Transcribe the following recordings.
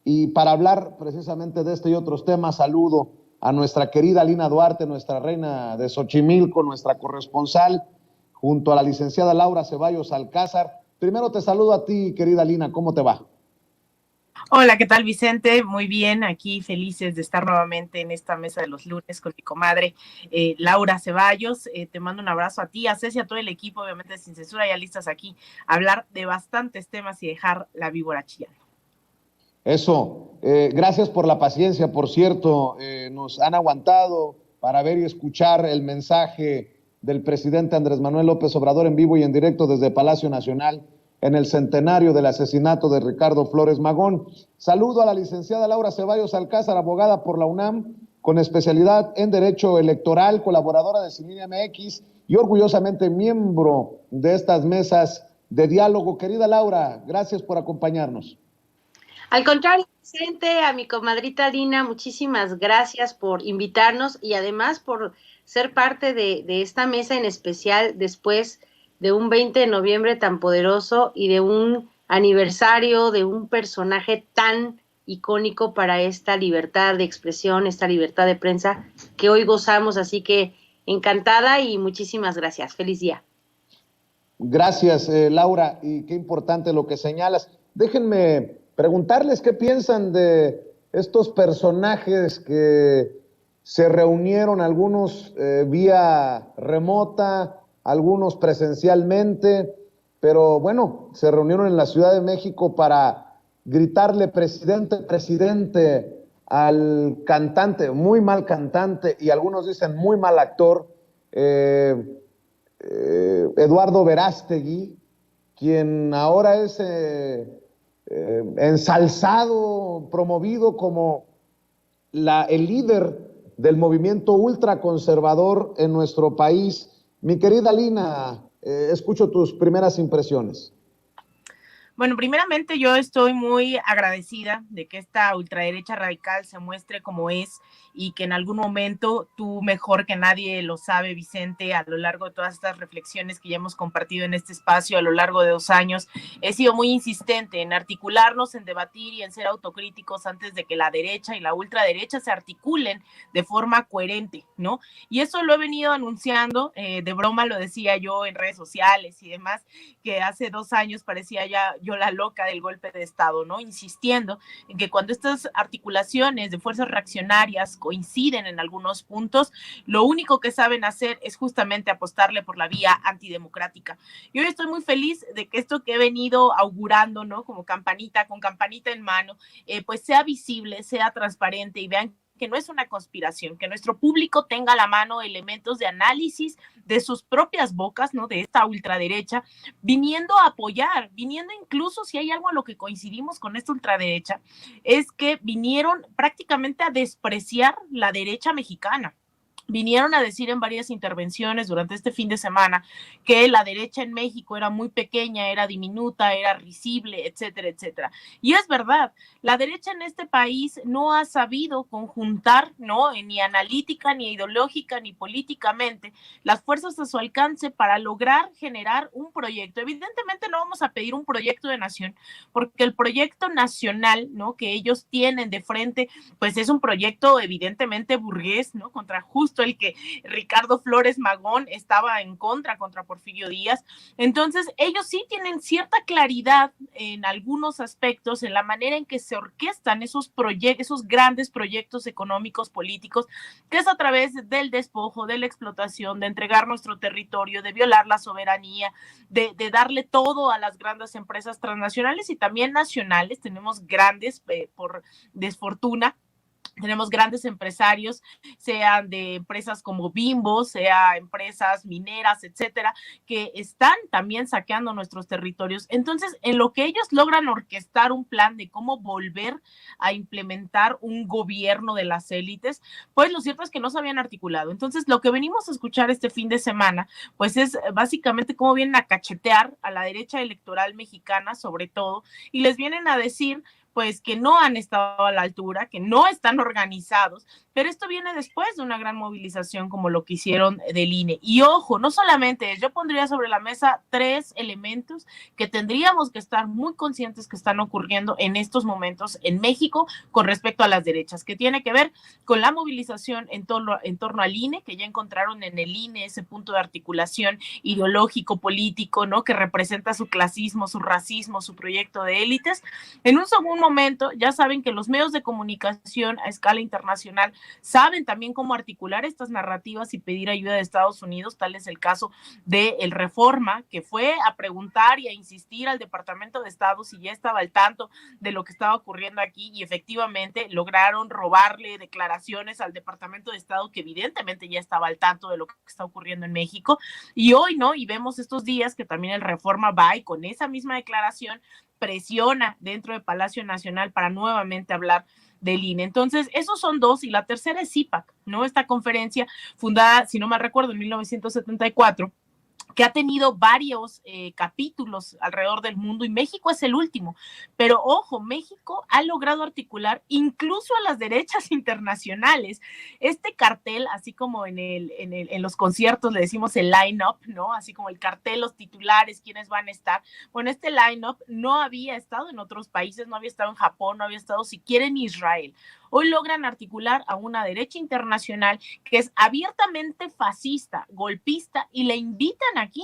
Y para hablar precisamente de este y otros temas, saludo a nuestra querida Lina Duarte, nuestra reina de Xochimilco, nuestra corresponsal, junto a la licenciada Laura Ceballos Alcázar. Primero te saludo a ti, querida Lina, ¿cómo te va? Hola, ¿qué tal, Vicente? Muy bien, aquí felices de estar nuevamente en esta mesa de los lunes con mi comadre Laura Ceballos. Te mando un abrazo a ti, a Ceci, a todo el equipo, obviamente Sin Censura, ya listas aquí a hablar de bastantes temas y dejar la víbora chillando. Eso, gracias por la paciencia, por cierto, nos han aguantado para ver y escuchar el mensaje del presidente Andrés Manuel López Obrador en vivo y en directo desde Palacio Nacional en el centenario del asesinato de Ricardo Flores Magón. Saludo a la licenciada Laura Ceballos Alcázar, abogada por la UNAM, con especialidad en Derecho Electoral, colaboradora de Sin Línea MX y orgullosamente miembro de estas mesas de diálogo. Querida Laura, gracias por acompañarnos. Al contrario, Vicente, a mi comadrita Lina, muchísimas gracias por invitarnos y además por ser parte de esta mesa en especial después de un 20 de noviembre tan poderoso y de un aniversario de un personaje tan icónico para esta libertad de expresión, esta libertad de prensa que hoy gozamos. Así que encantada y muchísimas gracias. Feliz día. Gracias, Laura, y qué importante lo que señalas. Déjenme preguntarles qué piensan de estos personajes que se reunieron, algunos vía remota, algunos presencialmente, pero bueno, se reunieron en la Ciudad de México para gritarle presidente, presidente al cantante, muy mal cantante, y algunos dicen muy mal actor, Eduardo Verástegui, quien ahora es ensalzado, promovido como el líder del movimiento ultraconservador en nuestro país. Mi querida Lina, escucho tus primeras impresiones. Bueno, primeramente yo estoy muy agradecida de que esta ultraderecha radical se muestre como es y que en algún momento tú mejor que nadie lo sabe, Vicente, a lo largo de todas estas reflexiones que ya hemos compartido en este espacio a lo largo de 2 años, he sido muy insistente en articularnos, en debatir y en ser autocríticos antes de que la derecha y la ultraderecha se articulen de forma coherente, ¿no? Y eso lo he venido anunciando, de broma lo decía yo en redes sociales y demás, que hace 2 años parecía ya yo la loca del golpe de Estado, ¿no? Insistiendo en que cuando estas articulaciones de fuerzas reaccionarias coinciden en algunos puntos, lo único que saben hacer es justamente apostarle por la vía antidemocrática. Y hoy estoy muy feliz de que esto que he venido augurando, ¿no? Como campanita, con campanita en mano, pues sea visible, sea transparente y vean que no es una conspiración, que nuestro público tenga a la mano elementos de análisis de sus propias bocas, ¿no? De esta ultraderecha, viniendo a apoyar, viniendo incluso, si hay algo a lo que coincidimos con esta ultraderecha, es que vinieron prácticamente a despreciar la derecha mexicana. Vinieron a decir en varias intervenciones durante este fin de semana que la derecha en México era muy pequeña, era diminuta, era risible, etcétera, etcétera. Y es verdad, la derecha en este país no ha sabido conjuntar, ¿no? Ni analítica, ni ideológica, ni políticamente, las fuerzas a su alcance para lograr generar un proyecto. Evidentemente no vamos a pedir un proyecto de nación, porque el proyecto nacional, ¿no? Que ellos tienen de frente, pues es un proyecto evidentemente burgués, ¿no? Contra justo el que Ricardo Flores Magón estaba en contra Porfirio Díaz. Entonces, ellos sí tienen cierta claridad en algunos aspectos, en la manera en que se orquestan esos grandes proyectos económicos, políticos, que es a través del despojo, de la explotación, de entregar nuestro territorio, de violar la soberanía, de darle todo a las grandes empresas transnacionales y también nacionales. Tenemos grandes, por desfortuna, tenemos grandes empresarios, sean de empresas como Bimbo, sea empresas mineras, etcétera, que están también saqueando nuestros territorios. Entonces, en lo que ellos logran orquestar un plan de cómo volver a implementar un gobierno de las élites, pues lo cierto es que no se habían articulado. Entonces, lo que venimos a escuchar este fin de semana, pues es básicamente cómo vienen a cachetear a la derecha electoral mexicana, sobre todo, y les vienen a decir pues que no han estado a la altura, que no están organizados, pero esto viene después de una gran movilización como lo que hicieron del INE. Y ojo, no solamente, yo pondría sobre la mesa 3 elementos que tendríamos que estar muy conscientes que están ocurriendo en estos momentos en México con respecto a las derechas, que tiene que ver con la movilización en torno al INE, que ya encontraron en el INE ese punto de articulación ideológico, político, ¿no? Que representa su clasismo, su racismo, su proyecto de élites. En un segundo momento, ya saben que los medios de comunicación a escala internacional saben también cómo articular estas narrativas y pedir ayuda de Estados Unidos, tal es el caso de el Reforma, que fue a preguntar y a insistir al Departamento de Estado si ya estaba al tanto de lo que estaba ocurriendo aquí, y efectivamente lograron robarle declaraciones al Departamento de Estado, que evidentemente ya estaba al tanto de lo que está ocurriendo en México. Y hoy, ¿no? Y vemos estos días que también el Reforma va y con esa misma declaración presiona dentro de Palacio Nacional para nuevamente hablar del INE. Entonces, esos son dos, y la tercera es CIPAC, ¿no? Esta conferencia fundada, si no me recuerdo, en 1974, que ha tenido varios capítulos alrededor del mundo, y México es el último. Pero ojo, México ha logrado articular incluso a las derechas internacionales. Este cartel, así como en los conciertos le decimos el line-up, ¿no? Así como el cartel, los titulares, quiénes van a estar. Bueno, este line-up no había estado en otros países, no había estado en Japón, no había estado siquiera en Israel. Hoy logran articular a una derecha internacional que es abiertamente fascista, golpista, y le invitan aquí.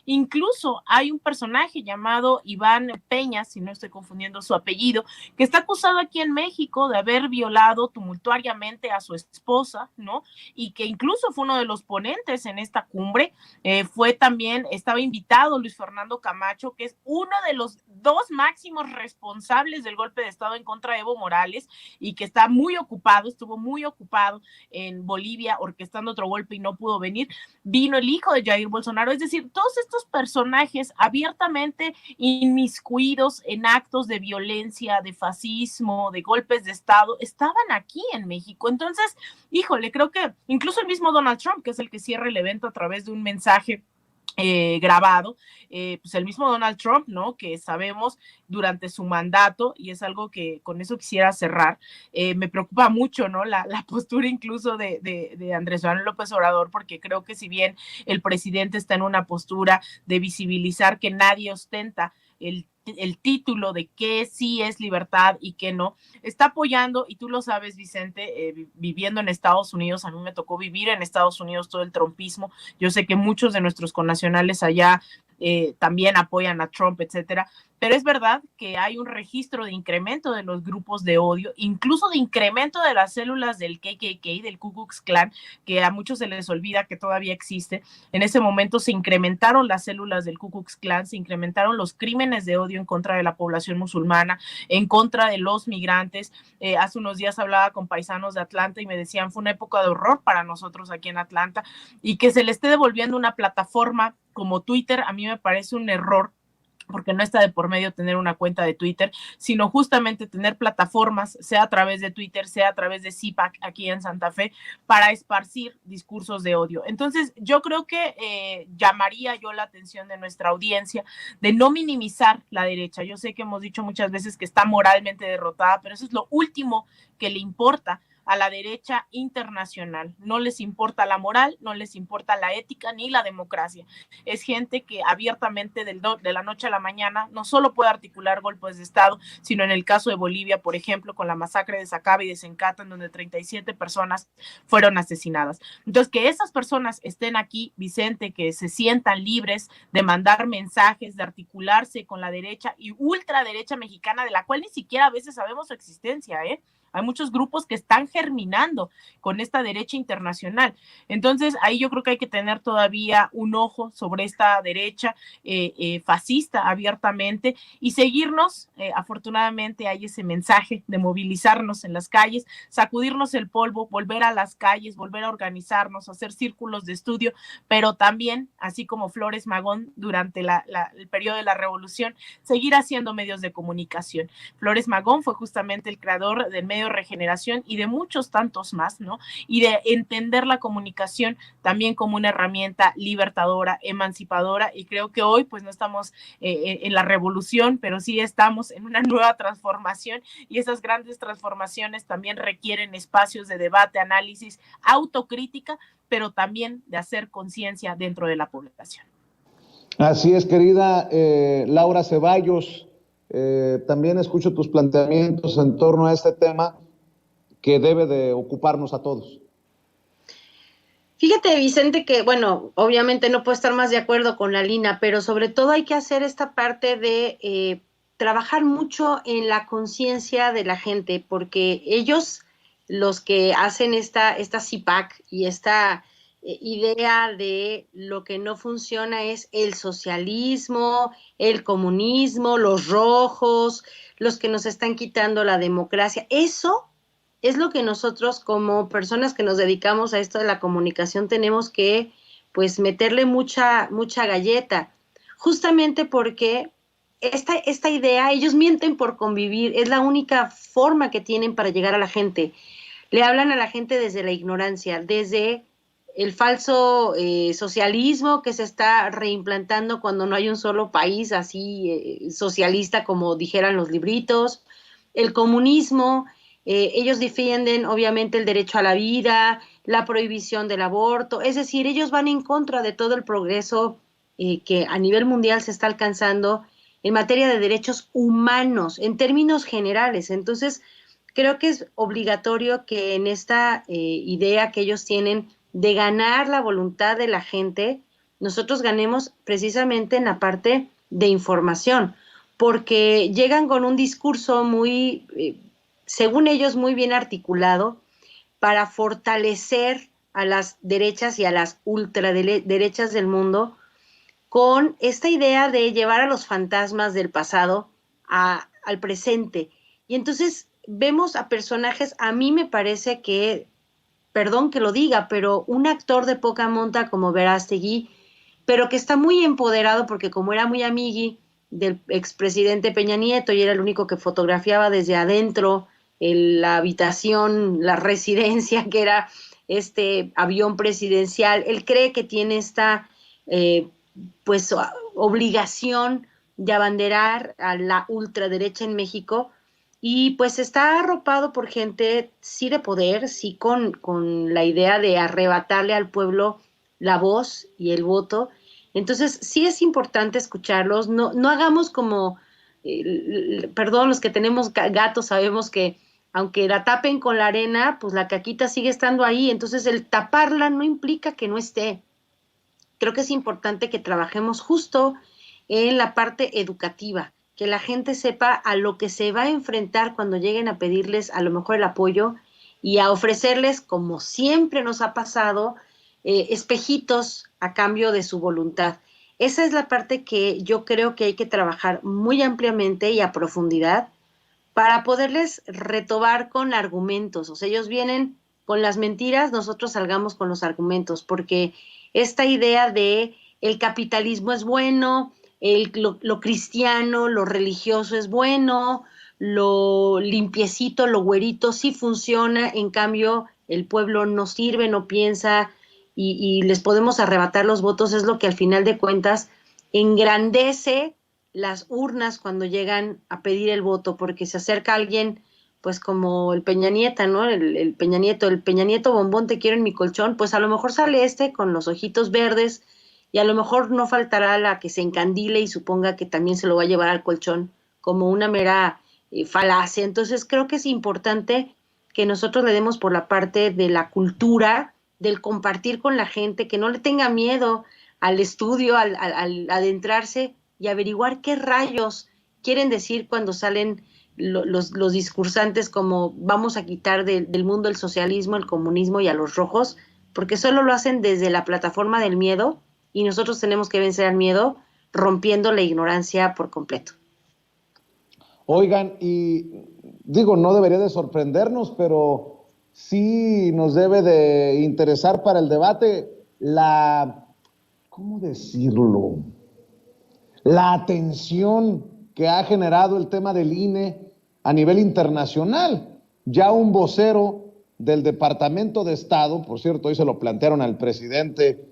Incluso hay un personaje llamado Iván Peña, si no estoy confundiendo su apellido, que está acusado aquí en México de haber violado tumultuariamente a su esposa, ¿no? Y que incluso fue uno de los ponentes en esta cumbre. Estaba invitado Luis Fernando Camacho, que es uno de los 2 máximos responsables del golpe de Estado en contra de Evo Morales, y que estuvo muy ocupado en Bolivia orquestando otro golpe y no pudo venir. Vino el hijo de Jair Bolsonaro, es decir, todos estos personajes abiertamente inmiscuidos en actos de violencia, de fascismo, de golpes de Estado, estaban aquí en México. Entonces, híjole, creo que incluso el mismo Donald Trump, que es el que cierra el evento a través de un mensaje grabado, pues el mismo Donald Trump, ¿no? Que sabemos durante su mandato, y es algo que con eso quisiera cerrar, me preocupa mucho, ¿no? La postura incluso de Andrés Manuel López Obrador, porque creo que si bien el presidente está en una postura de visibilizar que nadie ostenta el título de qué sí es libertad y qué no, está apoyando, y tú lo sabes, Vicente, viviendo en Estados Unidos, a mí me tocó vivir en Estados Unidos todo el trumpismo, yo sé que muchos de nuestros connacionales allá también apoyan a Trump, etcétera, pero es verdad que hay un registro de incremento de los grupos de odio, incluso de incremento de las células del KKK, del Ku Klux Klan, que a muchos se les olvida que todavía existe. En ese momento se incrementaron las células del Ku Klux Klan, se incrementaron los crímenes de odio en contra de la población musulmana, en contra de los migrantes. Hace unos días hablaba con paisanos de Atlanta y me decían, fue una época de horror para nosotros aquí en Atlanta, y que se le esté devolviendo una plataforma como Twitter, a mí me parece un error, porque no está de por medio tener una cuenta de Twitter, sino justamente tener plataformas, sea a través de Twitter, sea a través de CIPAC aquí en Santa Fe, para esparcir discursos de odio. Entonces, yo creo que llamaría yo la atención de nuestra audiencia de no minimizar la derecha. Yo sé que hemos dicho muchas veces que está moralmente derrotada, pero eso es lo último que le importa a la derecha internacional. No les importa la moral, no les importa la ética ni la democracia. Es gente que abiertamente de la noche a la mañana no solo puede articular golpes de Estado, sino en el caso de Bolivia, por ejemplo, con la masacre de Sacaba y de Sencata, en donde 37 personas fueron asesinadas. Entonces, que esas personas estén aquí, Vicente, que se sientan libres de mandar mensajes, de articularse con la derecha y ultraderecha mexicana, de la cual ni siquiera a veces sabemos su existencia, ¿eh? Hay muchos grupos que están germinando con esta derecha internacional. Entonces, ahí yo creo que hay que tener todavía un ojo sobre esta derecha fascista abiertamente y seguirnos. Afortunadamente hay ese mensaje de movilizarnos en las calles, sacudirnos el polvo, volver a las calles, volver a organizarnos, hacer círculos de estudio, pero también, así como Flores Magón durante el periodo de la Revolución, seguir haciendo medios de comunicación. Flores Magón fue justamente el creador del medio de Regeneración y de muchos tantos más, ¿no? Y de entender la comunicación también como una herramienta libertadora, emancipadora, y creo que hoy pues no estamos en la revolución, pero sí estamos en una nueva transformación, y esas grandes transformaciones también requieren espacios de debate, análisis, autocrítica, pero también de hacer conciencia dentro de la población. Así es, querida Laura Ceballos, también escucho tus planteamientos en torno a este tema que debe de ocuparnos a todos. Fíjate, Vicente, que, bueno, obviamente no puedo estar más de acuerdo con la Lina, pero sobre todo hay que hacer esta parte de trabajar mucho en la conciencia de la gente, porque ellos, los que hacen esta CIPAC y esta idea de lo que no funciona es el socialismo, el comunismo, los rojos, los que nos están quitando la democracia. Eso es lo que nosotros como personas que nos dedicamos a esto de la comunicación tenemos que pues meterle mucha galleta, justamente porque esta idea, ellos mienten por convivir, es la única forma que tienen para llegar a la gente. Le hablan a la gente desde la ignorancia, desde el falso socialismo que se está reimplantando cuando no hay un solo país así socialista como dijeran los libritos, el comunismo. Ellos defienden obviamente el derecho a la vida, la prohibición del aborto, es decir, ellos van en contra de todo el progreso que a nivel mundial se está alcanzando en materia de derechos humanos, en términos generales. Entonces, creo que es obligatorio que en esta idea que ellos tienen de ganar la voluntad de la gente, nosotros ganemos precisamente en la parte de información, porque llegan con un discurso muy según ellos, muy bien articulado para fortalecer a las derechas y a las ultraderechas del mundo con esta idea de llevar a los fantasmas del pasado al presente. Y entonces vemos a personajes, a mí me parece que, perdón que lo diga, pero un actor de poca monta como Verástegui, pero que está muy empoderado porque como era muy amigui del expresidente Peña Nieto y era el único que fotografiaba desde adentro la habitación, la residencia que era este avión presidencial, él cree que tiene esta pues obligación de abanderar a la ultraderecha en México y pues está arropado por gente sí de poder, sí con la idea de arrebatarle al pueblo la voz y el voto. Entonces sí es importante escucharlos, no hagamos como, perdón, los que tenemos gatos sabemos que aunque la tapen con la arena, pues la caquita sigue estando ahí, entonces el taparla no implica que no esté. Creo que es importante que trabajemos justo en la parte educativa, que la gente sepa a lo que se va a enfrentar cuando lleguen a pedirles a lo mejor el apoyo y a ofrecerles, como siempre nos ha pasado, espejitos a cambio de su voluntad. Esa es la parte que yo creo que hay que trabajar muy ampliamente y a profundidad para poderles retomar con argumentos. O sea, ellos vienen con las mentiras, nosotros salgamos con los argumentos, porque esta idea de el capitalismo es bueno, lo cristiano, lo religioso es bueno, lo limpiecito, lo güerito sí funciona, en cambio el pueblo no sirve, no piensa y les podemos arrebatar los votos, es lo que al final de cuentas engrandece las urnas cuando llegan a pedir el voto, porque se acerca alguien, pues como el Peña Nieto, ¿no? El Peña Nieto bombón, te quiero en mi colchón, pues a lo mejor sale este con los ojitos verdes y a lo mejor no faltará la que se encandile y suponga que también se lo va a llevar al colchón como una mera falacia. Entonces creo que es importante que nosotros le demos por la parte de la cultura, del compartir con la gente, que no le tenga miedo al estudio, al adentrarse y averiguar qué rayos quieren decir cuando salen los discursantes como vamos a quitar del mundo el socialismo, el comunismo y a los rojos, porque solo lo hacen desde la plataforma del miedo y nosotros tenemos que vencer al miedo rompiendo la ignorancia por completo. Oigan, y digo, no debería de sorprendernos, pero sí nos debe de interesar para el debate ¿cómo decirlo? La atención que ha generado el tema del INE a nivel internacional. ya un vocero del Departamento de Estado, por cierto, hoy se lo plantearon al presidente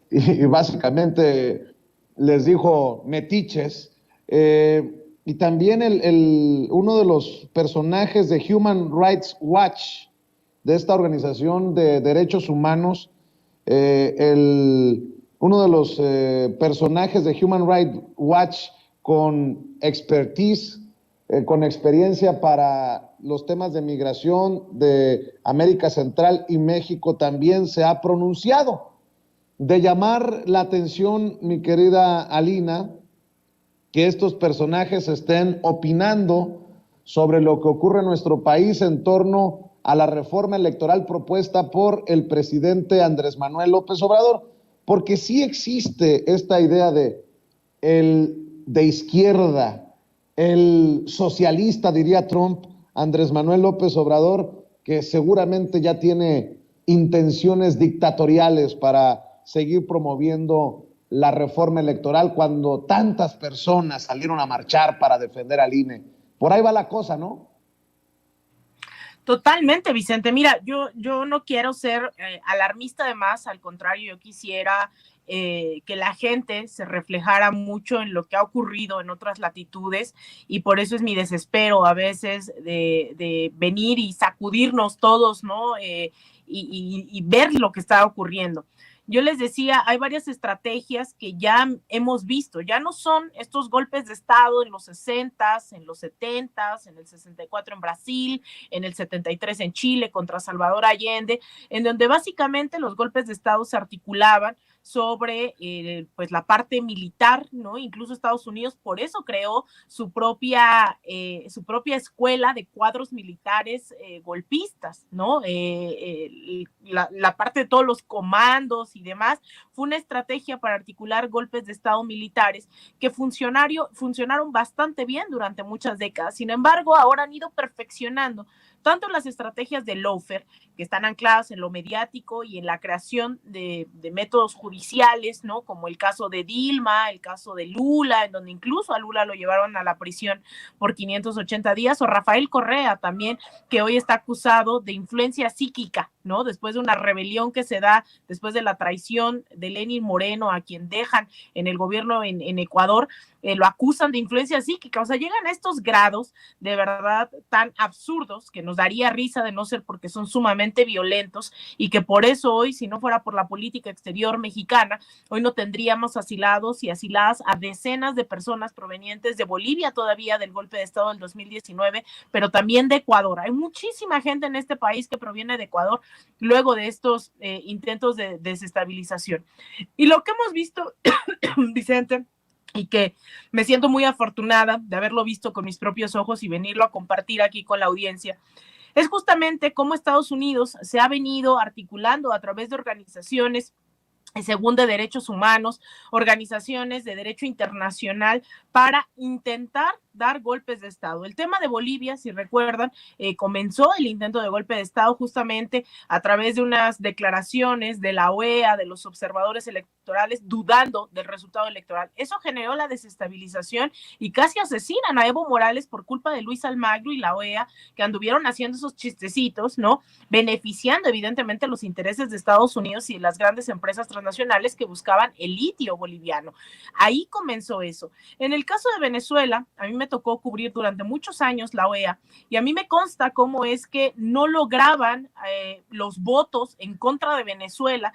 y básicamente les dijo metiches, y también uno de los personajes de Human Rights Watch, de esta organización de derechos humanos, uno de los personajes de Human Rights Watch con expertise, con experiencia para los temas de migración de América Central y México, también se ha pronunciado. De llamar la atención, mi querida Alina, que estos personajes estén opinando sobre lo que ocurre en nuestro país en torno a la reforma electoral propuesta por el presidente Andrés Manuel López Obrador, porque sí existe esta idea de izquierda, el socialista, diría Trump, Andrés Manuel López Obrador, que seguramente ya tiene intenciones dictatoriales para seguir promoviendo la reforma electoral cuando tantas personas salieron a marchar para defender al INE. Por ahí va la cosa, ¿no? Totalmente, Vicente. Mira, yo no quiero ser alarmista de más, al contrario, yo quisiera que la gente se reflejara mucho en lo que ha ocurrido en otras latitudes, y por eso es mi desespero a veces de venir y sacudirnos todos, ¿no? Y ver lo que está ocurriendo. Yo les decía, hay varias estrategias que ya hemos visto, ya no son estos golpes de Estado en los 60s, en los 70s, en el 64 en Brasil, en el 73 en Chile contra Salvador Allende, en donde básicamente los golpes de Estado se articulaban sobre pues la parte militar, ¿no? Incluso Estados Unidos por eso creó su propia escuela de cuadros militares golpistas, ¿no? La parte de todos los comandos y demás fue una estrategia para articular golpes de Estado militares que funcionaron bastante bien durante muchas décadas. Sin embargo, ahora han ido perfeccionando tanto las estrategias de lawfare, que están ancladas en lo mediático y en la creación de métodos judiciales, ¿no? Como el caso de Dilma, el caso de Lula, en donde incluso a Lula lo llevaron a la prisión por 580 días, o Rafael Correa también, que hoy está acusado de influencia psíquica, ¿no? Después de una rebelión que se da, después de la traición de Lenín Moreno, a quien dejan en el gobierno en Ecuador, lo acusan de influencia psíquica. O sea, llegan a estos grados de verdad tan absurdos que nos daría risa de no ser porque son sumamente violentos, y que por eso hoy, si no fuera por la política exterior mexicana, hoy no tendríamos asilados y asiladas a decenas de personas provenientes de Bolivia todavía del golpe de Estado del 2019, pero también de Ecuador. Hay muchísima gente en este país que proviene de Ecuador luego de estos intentos de desestabilización. Y lo que hemos visto, Vicente, y que me siento muy afortunada de haberlo visto con mis propios ojos y venirlo a compartir aquí con la audiencia, es justamente cómo Estados Unidos se ha venido articulando a través de organizaciones según de derechos humanos, organizaciones de derecho internacional, para intentar dar golpes de Estado. El tema de Bolivia, si recuerdan, comenzó el intento de golpe de Estado justamente a través de unas declaraciones de la OEA, de los observadores electorales, dudando del resultado electoral. Eso generó la desestabilización y casi asesinan a Evo Morales por culpa de Luis Almagro y la OEA, que anduvieron haciendo esos chistecitos, ¿no? Beneficiando evidentemente los intereses de Estados Unidos y de las grandes empresas transnacionales que buscaban el litio boliviano. Ahí comenzó eso. En el caso de Venezuela, a mí me tocó cubrir durante muchos años la OEA, y a mí me consta cómo es que no lograban los votos en contra de Venezuela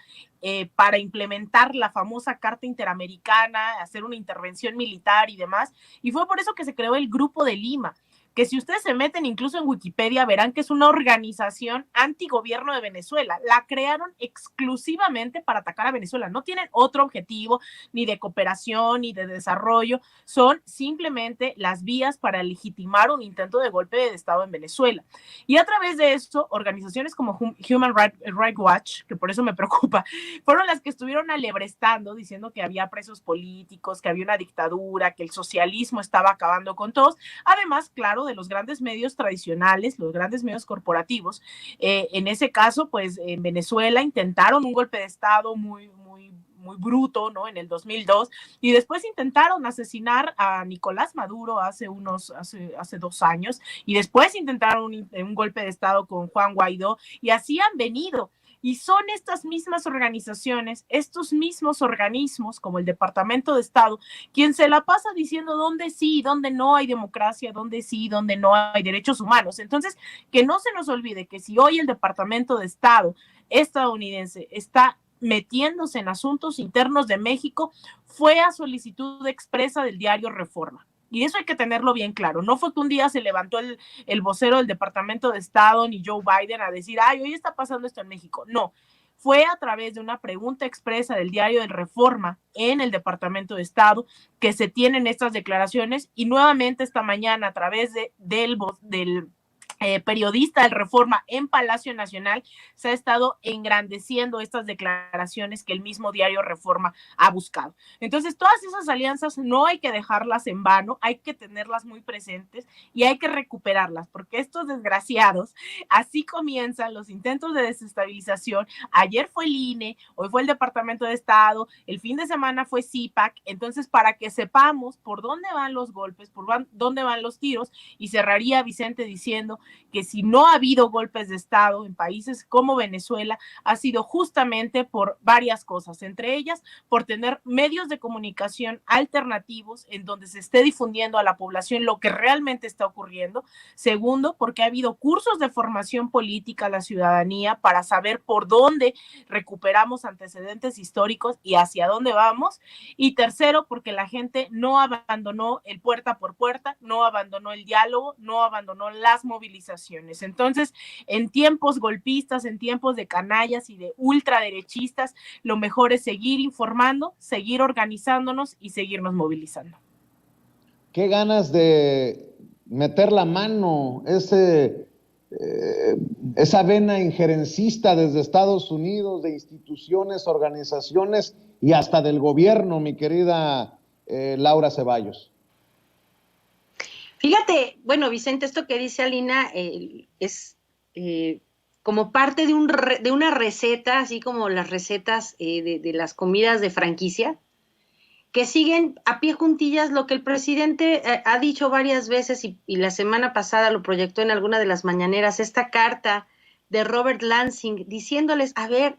para implementar la famosa Carta Interamericana, hacer una intervención militar y demás, y fue por eso que se creó el Grupo de Lima, que si ustedes se meten incluso en Wikipedia verán que es una organización antigobierno de Venezuela. La crearon exclusivamente para atacar a Venezuela. No tienen otro objetivo, ni de cooperación, ni de desarrollo. Son simplemente las vías para legitimar un intento de golpe de Estado en Venezuela. Y a través de esto, organizaciones como Human Rights Watch, que por eso me preocupa, fueron las que estuvieron alebrestando, diciendo que había presos políticos, que había una dictadura, que el socialismo estaba acabando con todos. Además, claro, de los grandes medios tradicionales, los grandes medios corporativos. En ese caso, pues en Venezuela intentaron un golpe de Estado muy muy bruto, ¿no? En el 2002, y después intentaron asesinar a Nicolás Maduro hace 2 años, y después intentaron un golpe de Estado con Juan Guaidó, y así han venido. Y son estas mismas organizaciones, estos mismos organismos, como el Departamento de Estado, quien se la pasa diciendo dónde sí y dónde no hay democracia, dónde sí y dónde no hay derechos humanos. Entonces, que no se nos olvide que si hoy el Departamento de Estado estadounidense está metiéndose en asuntos internos de México, fue a solicitud expresa del diario Reforma. Y eso hay que tenerlo bien claro. No fue que un día se levantó el vocero del Departamento de Estado ni Joe Biden a decir, ay, hoy está pasando esto en México. No, fue a través de una pregunta expresa del diario del Reforma en el Departamento de Estado que se tienen estas declaraciones, y nuevamente esta mañana a través del periodista del Reforma en Palacio Nacional, se ha estado engrandeciendo estas declaraciones que el mismo diario Reforma ha buscado. Entonces, todas esas alianzas no hay que dejarlas en vano, hay que tenerlas muy presentes y hay que recuperarlas, porque estos desgraciados, así comienzan los intentos de desestabilización. Ayer fue el INE, hoy fue el Departamento de Estado, el fin de semana fue CIPAC. Entonces, para que sepamos por dónde van los golpes, por dónde van los tiros, y cerraría Vicente diciendo que si no ha habido golpes de Estado en países como Venezuela, ha sido justamente por varias cosas, entre ellas por tener medios de comunicación alternativos en donde se esté difundiendo a la población lo que realmente está ocurriendo. Segundo, porque ha habido cursos de formación política a la ciudadanía para saber por dónde recuperamos antecedentes históricos y hacia dónde vamos. Y tercero, porque la gente no abandonó el puerta por puerta, no abandonó el diálogo, no abandonó las movilizaciones. Entonces, en tiempos golpistas, en tiempos de canallas y de ultraderechistas, lo mejor es seguir informando, seguir organizándonos y seguirnos movilizando. Qué ganas de meter la mano, esa vena injerencista desde Estados Unidos, de instituciones, organizaciones y hasta del gobierno, mi querida Laura Ceballos. Fíjate, bueno, Vicente, esto que dice Alina es como parte de una receta, así como las recetas de las comidas de franquicia, que siguen a pie juntillas lo que el presidente ha dicho varias veces, y la semana pasada lo proyectó en alguna de las mañaneras, esta carta de Robert Lansing, diciéndoles, a ver,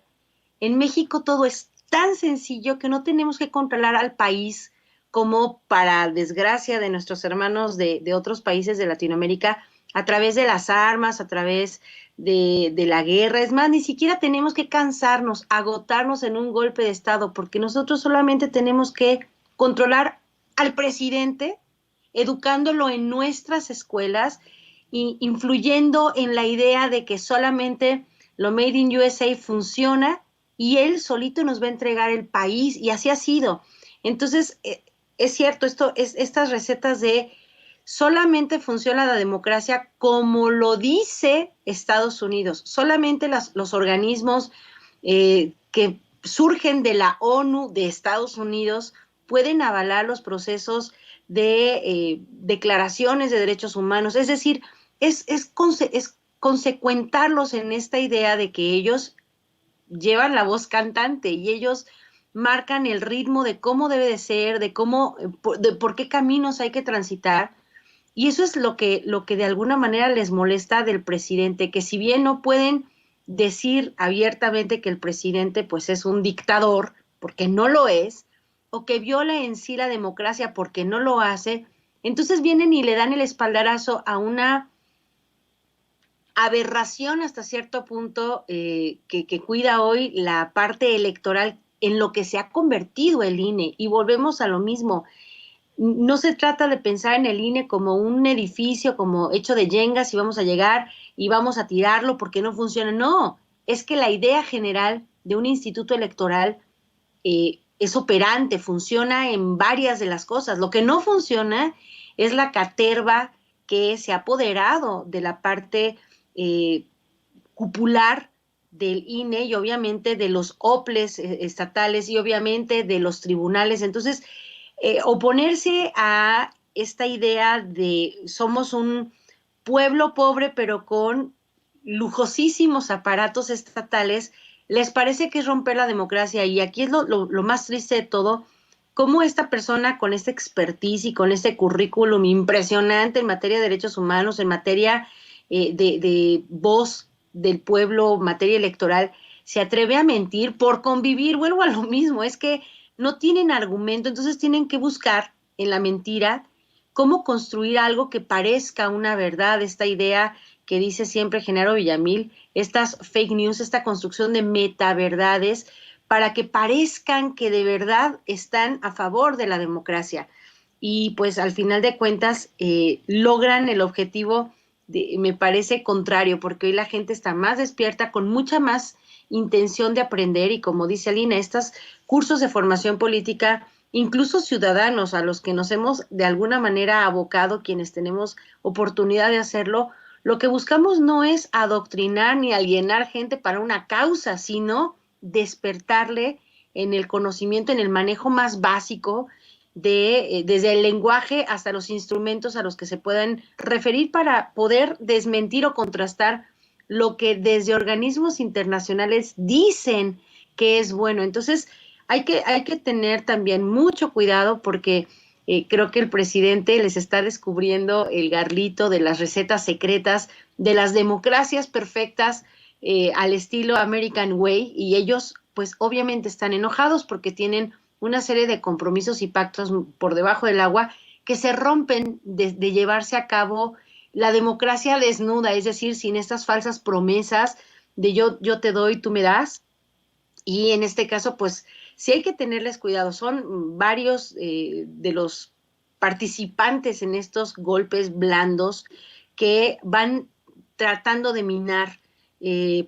en México todo es tan sencillo que no tenemos que controlar al país como, para desgracia de nuestros hermanos de otros países de Latinoamérica, a través de las armas, a través de la guerra. Es más, ni siquiera tenemos que cansarnos, agotarnos en un golpe de Estado, porque nosotros solamente tenemos que controlar al presidente, educándolo en nuestras escuelas y influyendo en la idea de que solamente lo Made in USA funciona y él solito nos va a entregar el país, y así ha sido. Entonces, es cierto, estas recetas de solamente funciona la democracia como lo dice Estados Unidos, solamente los organismos que surgen de la ONU de Estados Unidos pueden avalar los procesos de declaraciones de derechos humanos. Es decir, es consecuentarlos en esta idea de que ellos llevan la voz cantante y ellos marcan el ritmo de cómo debe de ser, de por qué caminos hay que transitar. Y eso es lo que de alguna manera les molesta del presidente, que si bien no pueden decir abiertamente que el presidente pues es un dictador, porque no lo es, o que viola en sí la democracia porque no lo hace, entonces vienen y le dan el espaldarazo a una aberración hasta cierto punto que cuida hoy la parte electoral, en lo que se ha convertido el INE. Y volvemos a lo mismo. No se trata de pensar en el INE como un edificio, como hecho de yengas, y vamos a llegar y vamos a tirarlo porque no funciona. No, es que la idea general de un instituto electoral es operante, funciona en varias de las cosas. Lo que no funciona es la caterva que se ha apoderado de la parte cupular del INE y obviamente de los OPLES estatales y obviamente de los tribunales. Entonces, oponerse a esta idea de somos un pueblo pobre pero con lujosísimos aparatos estatales les parece que es romper la democracia, y aquí es lo más triste de todo, cómo esta persona con esta expertise y con este currículum impresionante en materia de derechos humanos, en materia de voz del pueblo, materia electoral, se atreve a mentir por convivir. Vuelvo a lo mismo, es que no tienen argumento, entonces tienen que buscar en la mentira cómo construir algo que parezca una verdad, esta idea que dice siempre Genaro Villamil, estas fake news, esta construcción de metaverdades, para que parezcan que de verdad están a favor de la democracia. Y pues al final de cuentas logran el objetivo, me parece contrario, porque hoy la gente está más despierta, con mucha más intención de aprender, y como dice Alina, estos cursos de formación política, incluso ciudadanos a los que nos hemos de alguna manera abocado, quienes tenemos oportunidad de hacerlo, lo que buscamos no es adoctrinar ni alienar gente para una causa, sino despertarle en el conocimiento, en el manejo más básico desde el lenguaje hasta los instrumentos a los que se puedan referir para poder desmentir o contrastar lo que desde organismos internacionales dicen que es bueno. Entonces, hay que tener también mucho cuidado, porque creo que el presidente les está descubriendo el garlito de las recetas secretas, de las democracias perfectas, al estilo American Way, y ellos pues obviamente están enojados porque tienen una serie de compromisos y pactos por debajo del agua que se rompen de llevarse a cabo la democracia desnuda, es decir, sin estas falsas promesas de yo te doy, tú me das. Y en este caso, pues sí hay que tenerles cuidado. Son varios de los participantes en estos golpes blandos que van tratando de minar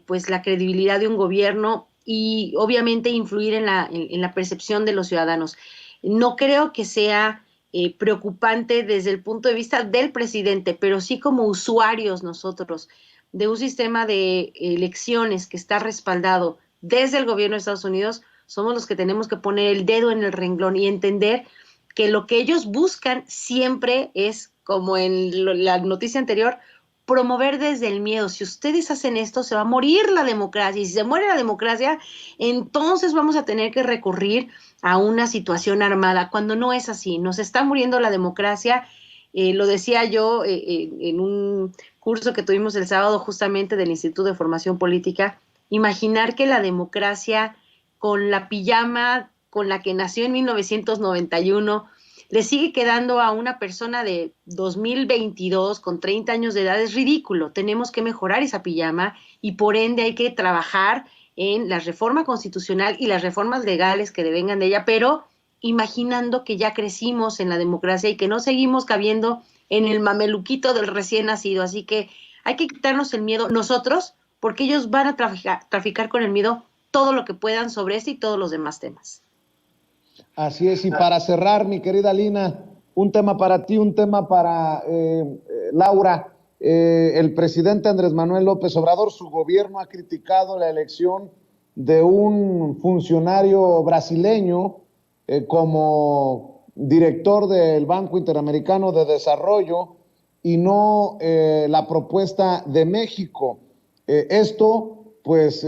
pues la credibilidad de un gobierno, y obviamente influir en la percepción de los ciudadanos. No creo que sea preocupante desde el punto de vista del presidente, pero sí como usuarios nosotros de un sistema de elecciones que está respaldado desde el gobierno de Estados Unidos, somos los que tenemos que poner el dedo en el renglón y entender que lo que ellos buscan siempre es, como en la noticia anterior, promover desde el miedo. Si ustedes hacen esto, se va a morir la democracia, y si se muere la democracia, entonces vamos a tener que recurrir a una situación armada, cuando no es así. Nos está muriendo la democracia. Lo decía yo en un curso que tuvimos el sábado justamente del Instituto de Formación Política. Imaginar que la democracia, con la pijama con la que nació en 1991, le sigue quedando a una persona de 2022 con 30 años de edad, es ridículo. Tenemos que mejorar esa pijama, y por ende hay que trabajar en la reforma constitucional y las reformas legales que devengan de ella, pero imaginando que ya crecimos en la democracia y que no seguimos cabiendo en el mameluquito del recién nacido. Así que hay que quitarnos el miedo nosotros, porque ellos van a traficar con el miedo todo lo que puedan sobre este y todos los demás temas. Así es, y para cerrar, mi querida Lina, un tema para ti, un tema para Laura. El presidente Andrés Manuel López Obrador, su gobierno ha criticado la elección de un funcionario brasileño como director del Banco Interamericano de Desarrollo, y no la propuesta de México. Esto, pues,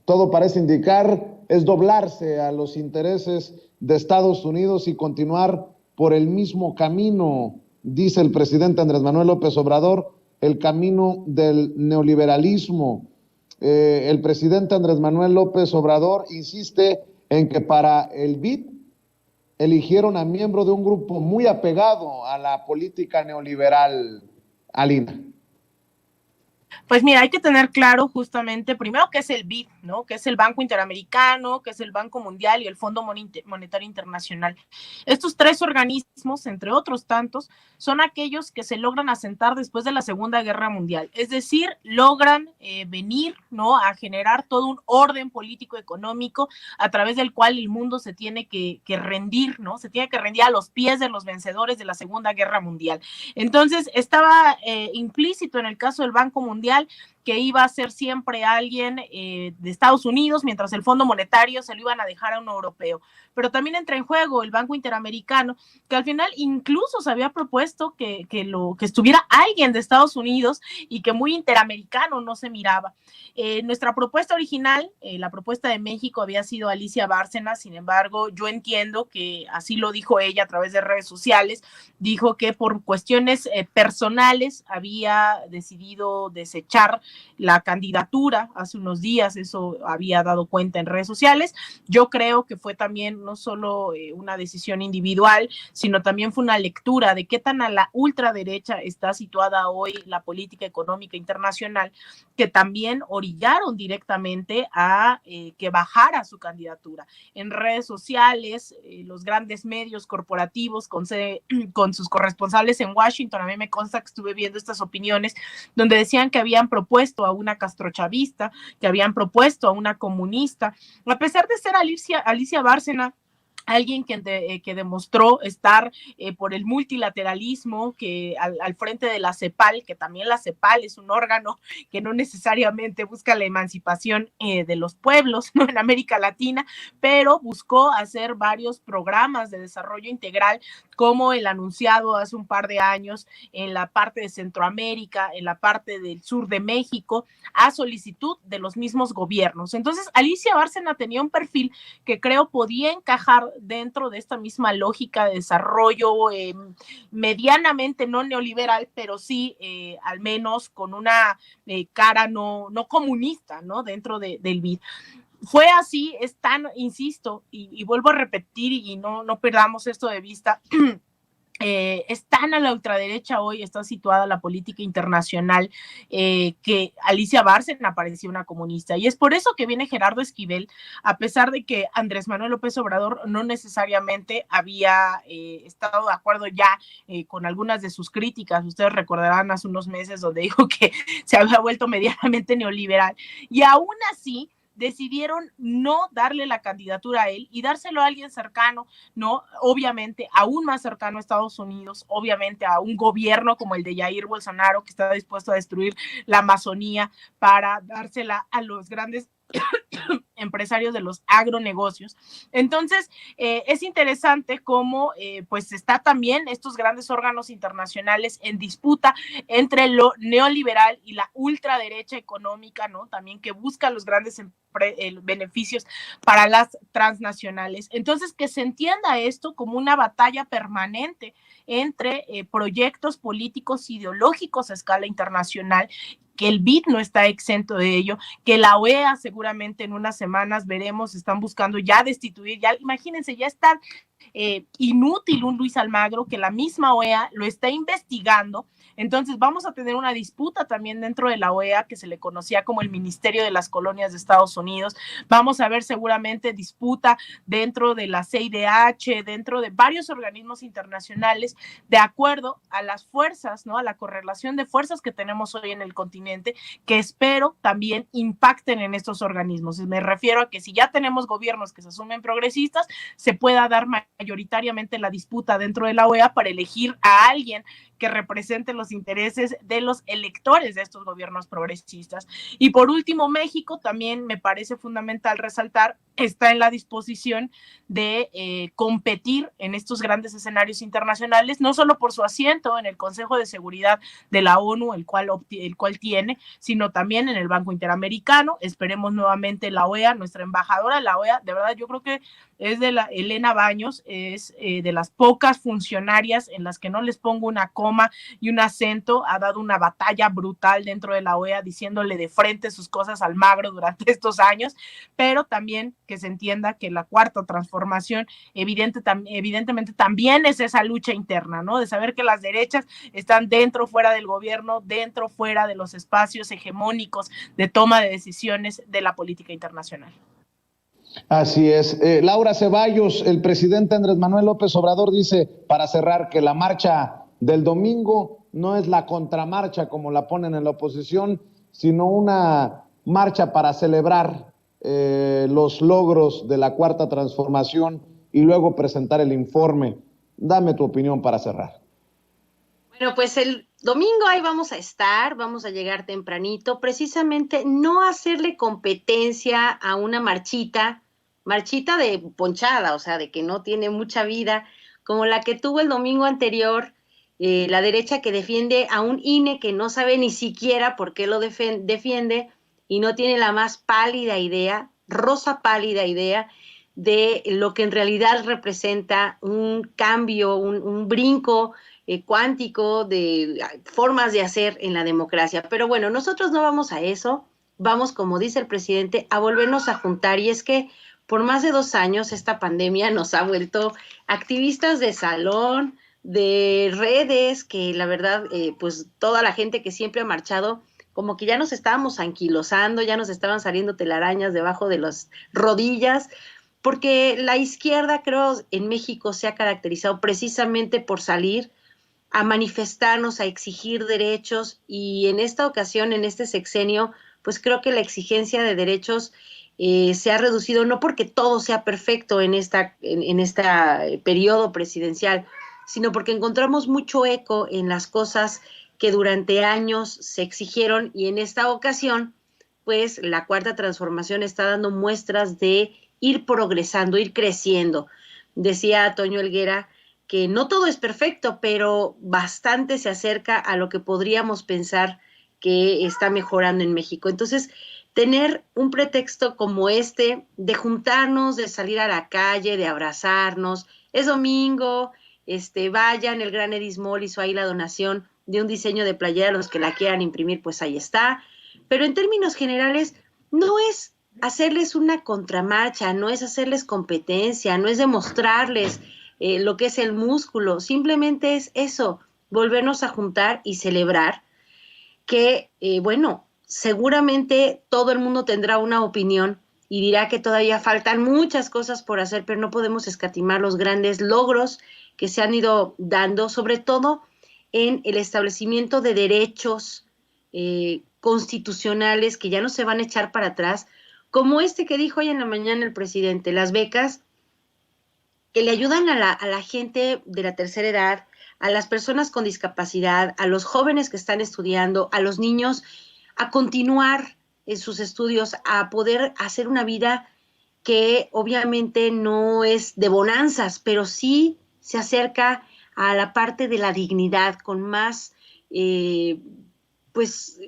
todo parece indicar, es doblarse a los intereses de Estados Unidos y continuar por el mismo camino, dice el presidente Andrés Manuel López Obrador, el camino del neoliberalismo. El presidente Andrés Manuel López Obrador insiste en que para el BID eligieron a miembro de un grupo muy apegado a la política neoliberal. Alina. Pues mira, hay que tener claro justamente, primero, qué es el BID, ¿no? Que es el Banco Interamericano, que es el Banco Mundial y el Fondo Monetario Internacional. Estos tres organismos, entre otros tantos, son aquellos que se logran asentar después de la Segunda Guerra Mundial. Es decir, logran venir, ¿no?, a generar todo un orden político-económico a través del cual el mundo se tiene que rendir, ¿no? Se tiene que rendir a los pies de los vencedores de la Segunda Guerra Mundial. Entonces, estaba implícito en el caso del Banco Mundial que iba a ser siempre alguien de Estados Unidos, mientras el Fondo Monetario se lo iban a dejar a un europeo. Pero también entra en juego el Banco Interamericano, que al final incluso se había propuesto que estuviera alguien de Estados Unidos y que muy interamericano no se miraba. Nuestra propuesta original, la propuesta de México, había sido Alicia Bárcenas. Sin embargo, yo entiendo que así lo dijo ella a través de redes sociales, dijo que por cuestiones personales había decidido desechar la candidatura hace unos días, eso había dado cuenta en redes sociales. Yo creo que fue también no solo una decisión individual, sino también fue una lectura de qué tan a la ultraderecha está situada hoy la política económica internacional, que también orillaron directamente a que bajara su candidatura. En redes sociales, los grandes medios corporativos con sus corresponsales en Washington, a mí me consta que estuve viendo estas opiniones, donde decían que habían propuesto a una castrochavista, que habían propuesto a una comunista, a pesar de ser Alicia Bárcena, alguien que demostró estar por el multilateralismo, que al frente de la CEPAL, que también la CEPAL es un órgano que no necesariamente busca la emancipación de los pueblos, ¿no?, en América Latina, pero buscó hacer varios programas de desarrollo integral, como el anunciado hace un par de años en la parte de Centroamérica, en la parte del sur de México, a solicitud de los mismos gobiernos. Entonces, Alicia Bárcena tenía un perfil que creo podía encajar dentro de esta misma lógica de desarrollo medianamente no neoliberal, pero sí al menos con una cara no comunista, ¿no?, dentro del BID. Fue así, es tan, insisto, y vuelvo a repetir, y no perdamos esto de vista, es tan a la ultraderecha hoy, está situada la política internacional, que Alicia Bárcena parecía una comunista. Y es por eso que viene Gerardo Esquivel, a pesar de que Andrés Manuel López Obrador no necesariamente había estado de acuerdo ya con algunas de sus críticas. Ustedes recordarán hace unos meses donde dijo que se había vuelto medianamente neoliberal. Y aún así decidieron no darle la candidatura a él y dárselo a alguien cercano, ¿no? Obviamente, aún más cercano a Estados Unidos, obviamente a un gobierno como el de Jair Bolsonaro, que está dispuesto a destruir la Amazonía para dársela a los grandes empresarios de los agronegocios. Entonces, es interesante cómo pues está también estos grandes órganos internacionales en disputa entre lo neoliberal y la ultraderecha económica, ¿no?, también que busca los grandes beneficios para las transnacionales. Entonces, que se entienda esto como una batalla permanente entre proyectos políticos ideológicos a escala internacional, que el BID no está exento de ello, que la OEA seguramente en unas semanas veremos, están buscando ya destituir, ya imagínense, ya está inútil un Luis Almagro, que la misma OEA lo está investigando. Entonces vamos a tener una disputa también dentro de la OEA, que se le conocía como el Ministerio de las Colonias de Estados Unidos. Vamos a ver seguramente disputa dentro de la CIDH, dentro de varios organismos internacionales, de acuerdo a las fuerzas, ¿no?, a la correlación de fuerzas que tenemos hoy en el continente, que espero también impacten en estos organismos. Me refiero a que si ya tenemos gobiernos que se asumen progresistas, se pueda dar mayoritariamente la disputa dentro de la OEA para elegir a alguien que represente los intereses de los electores de estos gobiernos progresistas. Y por último, México también me parece fundamental resaltar, está en la disposición de competir en estos grandes escenarios internacionales, no solo por su asiento en el Consejo de Seguridad de la ONU, el cual tiene, sino también en el Banco Interamericano. Esperemos nuevamente la OEA, nuestra embajadora de la OEA, de verdad yo creo que es de la Elena Baños, es de las pocas funcionarias en las que no les pongo una coma y un acento, ha dado una batalla brutal dentro de la OEA, diciéndole de frente sus cosas al Magro durante estos años, pero también que se entienda que la cuarta transformación evidentemente también es esa lucha interna, ¿no?, de saber que las derechas están dentro, fuera del gobierno, dentro, fuera de los espacios hegemónicos de toma de decisiones de la política internacional. Así es. Laura Ceballos, el presidente Andrés Manuel López Obrador dice, para cerrar, que la marcha del domingo no es la contramarcha como la ponen en la oposición, sino una marcha para celebrar los logros de la cuarta transformación y luego presentar el informe. Dame tu opinión para cerrar. pues el domingo ahí vamos a estar, vamos a llegar tempranito, precisamente no hacerle competencia a una marchita de ponchada, o sea, de que no tiene mucha vida, como la que tuvo el domingo anterior, la derecha que defiende a un INE que no sabe ni siquiera por qué lo defiende y no tiene la más pálida idea, rosa pálida idea, de lo que en realidad representa un cambio, un brinco cuántico de formas de hacer en la democracia. Pero bueno, nosotros no vamos a eso, vamos, como dice el presidente, a volvernos a juntar. Y es que por más de 2 años esta pandemia nos ha vuelto activistas de salón, de redes, que la verdad, pues toda la gente que siempre ha marchado, como que ya nos estábamos anquilosando, ya nos estaban saliendo telarañas debajo de las rodillas, porque la izquierda, creo, en México se ha caracterizado precisamente por salir a manifestarnos, a exigir derechos, y en esta ocasión, en este sexenio, pues creo que la exigencia de derechos se ha reducido, no porque todo sea perfecto en esta periodo presidencial, sino porque encontramos mucho eco en las cosas que durante años se exigieron, y en esta ocasión, pues la Cuarta Transformación está dando muestras de ir progresando, ir creciendo. Decía Toño Helguera que no todo es perfecto, pero bastante se acerca a lo que podríamos pensar que está mejorando en México. Entonces, tener un pretexto como este de juntarnos, de salir a la calle, de abrazarnos, es domingo, vayan, el Gran Edis Mall hizo ahí la donación de un diseño de playera, los que la quieran imprimir, pues ahí está. Pero en términos generales, no es hacerles una contramarcha, no es hacerles competencia, no es demostrarles lo que es el músculo, simplemente es eso, volvernos a juntar y celebrar que, bueno, seguramente todo el mundo tendrá una opinión y dirá que todavía faltan muchas cosas por hacer, pero no podemos escatimar los grandes logros que se han ido dando, sobre todo en el establecimiento de derechos constitucionales que ya no se van a echar para atrás, como este que dijo hoy en la mañana el presidente, las becas que le ayudan a la gente de la tercera edad, a las personas con discapacidad, a los jóvenes que están estudiando, a los niños, a continuar en sus estudios, a poder hacer una vida que obviamente no es de bonanzas, pero sí se acerca a la parte de la dignidad con más, pues,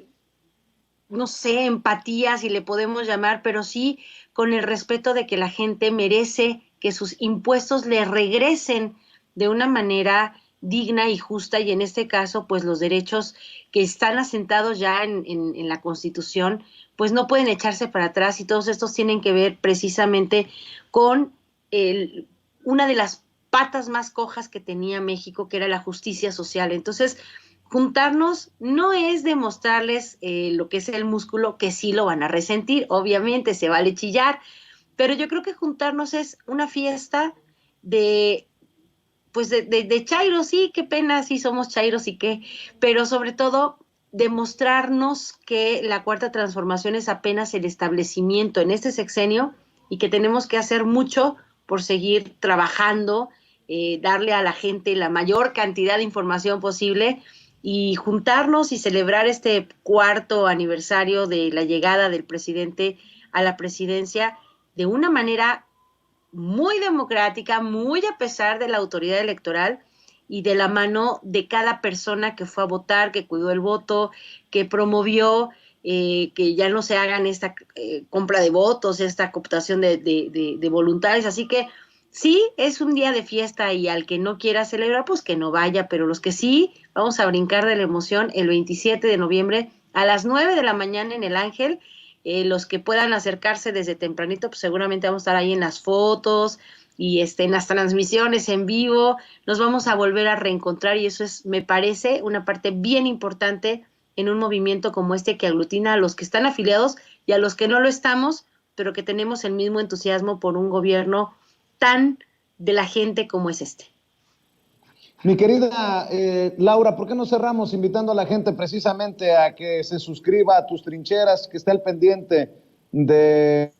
no sé, empatía, si le podemos llamar, pero sí con el respeto de que la gente merece que sus impuestos le regresen de una manera digna y justa, y en este caso, pues los derechos que están asentados ya en la Constitución, pues no pueden echarse para atrás, y todos estos tienen que ver precisamente con una de las patas más cojas que tenía México, que era la justicia social. Entonces, juntarnos no es demostrarles lo que es el músculo, que sí lo van a resentir, obviamente se vale chillar, pero yo creo que juntarnos es una fiesta de, pues de chairos, sí, qué pena, sí somos chairos y qué, pero sobre todo demostrarnos que la Cuarta Transformación es apenas el establecimiento en este sexenio y que tenemos que hacer mucho por seguir trabajando, darle a la gente la mayor cantidad de información posible y juntarnos y celebrar este 4º aniversario de la llegada del presidente a la presidencia de una manera muy democrática, muy a pesar de la autoridad electoral y de la mano de cada persona que fue a votar, que cuidó el voto, que promovió que ya no se hagan esta compra de votos, esta cooptación de voluntarios. Así que sí, es un día de fiesta, y al que no quiera celebrar, pues que no vaya, pero los que sí, vamos a brincar de la emoción el 27 de noviembre a las 9 de la mañana en el Ángel. Los que puedan acercarse desde tempranito, pues seguramente vamos a estar ahí en las fotos y en las transmisiones en vivo. Nos vamos a volver a reencontrar, y eso es, me parece, una parte bien importante en un movimiento como este, que aglutina a los que están afiliados y a los que no lo estamos, pero que tenemos el mismo entusiasmo por un gobierno tan de la gente como es este. Mi querida Laura, ¿por qué no cerramos invitando a la gente precisamente a que se suscriba a tus trincheras, que esté al pendiente de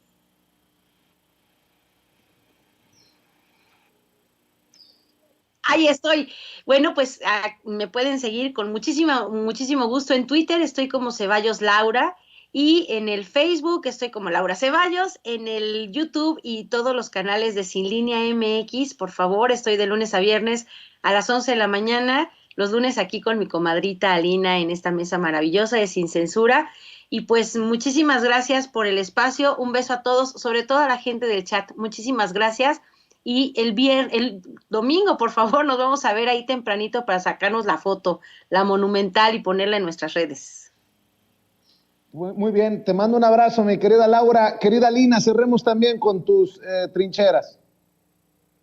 Ahí estoy. Bueno, pues me pueden seguir con muchísimo gusto en Twitter, estoy como Ceballos Laura, y en el Facebook estoy como Laura Ceballos, en el YouTube y todos los canales de Sin Línea MX, por favor, estoy de lunes a viernes a las 11 de la mañana, los lunes aquí con mi comadrita Alina en esta mesa maravillosa de Sin Censura. Y pues muchísimas gracias por el espacio, un beso a todos, sobre todo a la gente del chat, muchísimas gracias. Y el domingo, por favor, nos vamos a ver ahí tempranito para sacarnos la foto, la monumental, y ponerla en nuestras redes. Muy bien, te mando un abrazo, mi querida Laura. Querida Lina, cerremos también con tus trincheras.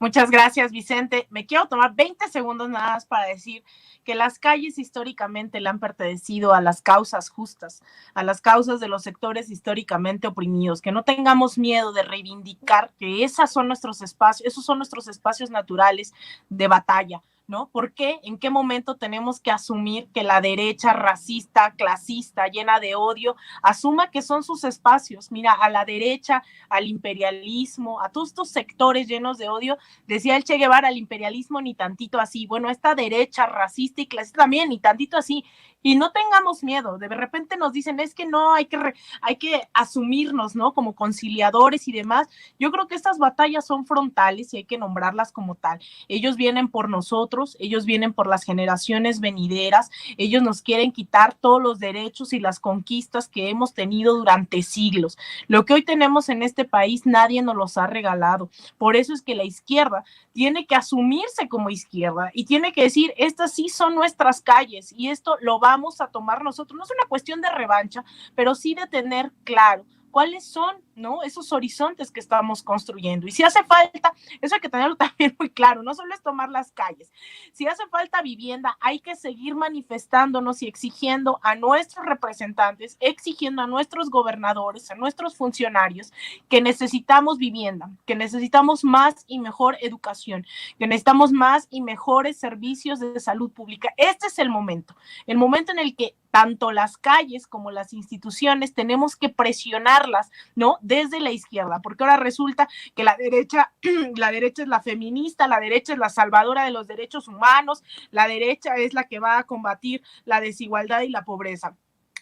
Muchas gracias, Vicente. Me quiero tomar 20 segundos nada más para decir que las calles históricamente le han pertenecido a las causas justas, a las causas de los sectores históricamente oprimidos, que no tengamos miedo de reivindicar que esos son nuestros espacios naturales de batalla, ¿no? ¿Por qué? ¿En qué momento tenemos que asumir que la derecha racista, clasista, llena de odio, asuma que son sus espacios? Mira, a la derecha, al imperialismo, a todos estos sectores llenos de odio, decía el Che Guevara, el imperialismo ni tantito así. Bueno, esta derecha racista y clasista también, ni tantito así. Y no tengamos miedo, de repente nos dicen, es que no, hay que asumirnos, ¿no? Como conciliadores y demás. Yo creo que estas batallas son frontales y hay que nombrarlas como tal. Ellos vienen por nosotros, ellos vienen por las generaciones venideras, ellos nos quieren quitar todos los derechos y las conquistas que hemos tenido durante siglos. Lo que hoy tenemos en este país nadie nos los ha regalado. Por eso es que la izquierda tiene que asumirse como izquierda y tiene que decir, estas sí son nuestras calles y esto lo vamos a tomar nosotros. No es una cuestión de revancha, pero sí de tener claro cuáles son, ¿no? Esos horizontes que estamos construyendo. Y si hace falta, eso hay que tenerlo también muy claro, no solo es tomar las calles. Si hace falta vivienda, hay que seguir manifestándonos y exigiendo a nuestros representantes, exigiendo a nuestros gobernadores, a nuestros funcionarios, que necesitamos vivienda, que necesitamos más y mejor educación, que necesitamos más y mejores servicios de salud pública. Este es el momento en el que tanto las calles como las instituciones tenemos que presionarlas, ¿no? Desde la izquierda, porque ahora resulta que la derecha es la feminista, la derecha es la salvadora de los derechos humanos, la derecha es la que va a combatir la desigualdad y la pobreza.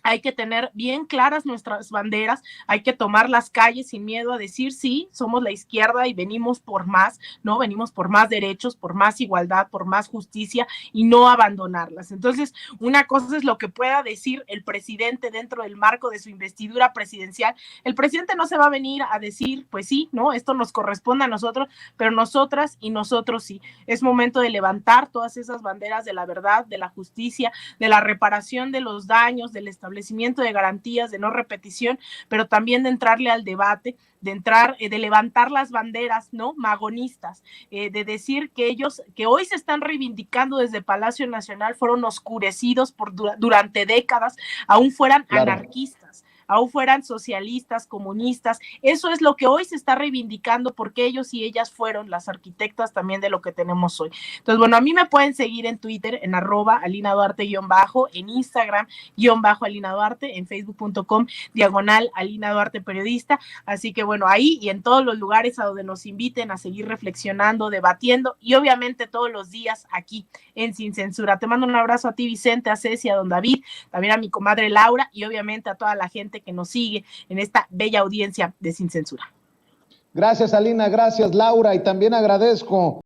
Hay que tener bien claras nuestras banderas, hay que tomar las calles sin miedo a decir, sí, somos la izquierda y venimos por más, ¿no? Venimos por más derechos, por más igualdad, por más justicia y no abandonarlas. Entonces, una cosa es lo que pueda decir el presidente dentro del marco de su investidura presidencial. El presidente no se va a venir a decir, pues sí, ¿no? Esto nos corresponde a nosotros, pero nosotras y nosotros sí. Es momento de levantar todas esas banderas de la verdad, de la justicia, de la reparación de los daños, del establecimiento de garantías, de no repetición, pero también de entrarle al debate, de levantar las banderas, ¿no? Magonistas, de decir que ellos, que hoy se están reivindicando desde Palacio Nacional, fueron oscurecidos durante décadas, aún fueran anarquistas, aún fueran socialistas, comunistas. Eso es lo que hoy se está reivindicando porque ellos y ellas fueron las arquitectas también de lo que tenemos hoy. Entonces, bueno, a mí me pueden seguir en Twitter, en @AlinaDuarte_, en Instagram _Alina Duarte, en facebook.com/Alina Duarte Periodista. Así que bueno, ahí y en todos los lugares a donde nos inviten a seguir reflexionando, debatiendo y obviamente todos los días aquí en Sin Censura. Te mando un abrazo a ti, Vicente, a Ceci, a don David, también a mi comadre Laura y obviamente a toda la gente que nos sigue en esta bella audiencia de Sin Censura. Gracias, Alina, gracias, Laura, y también agradezco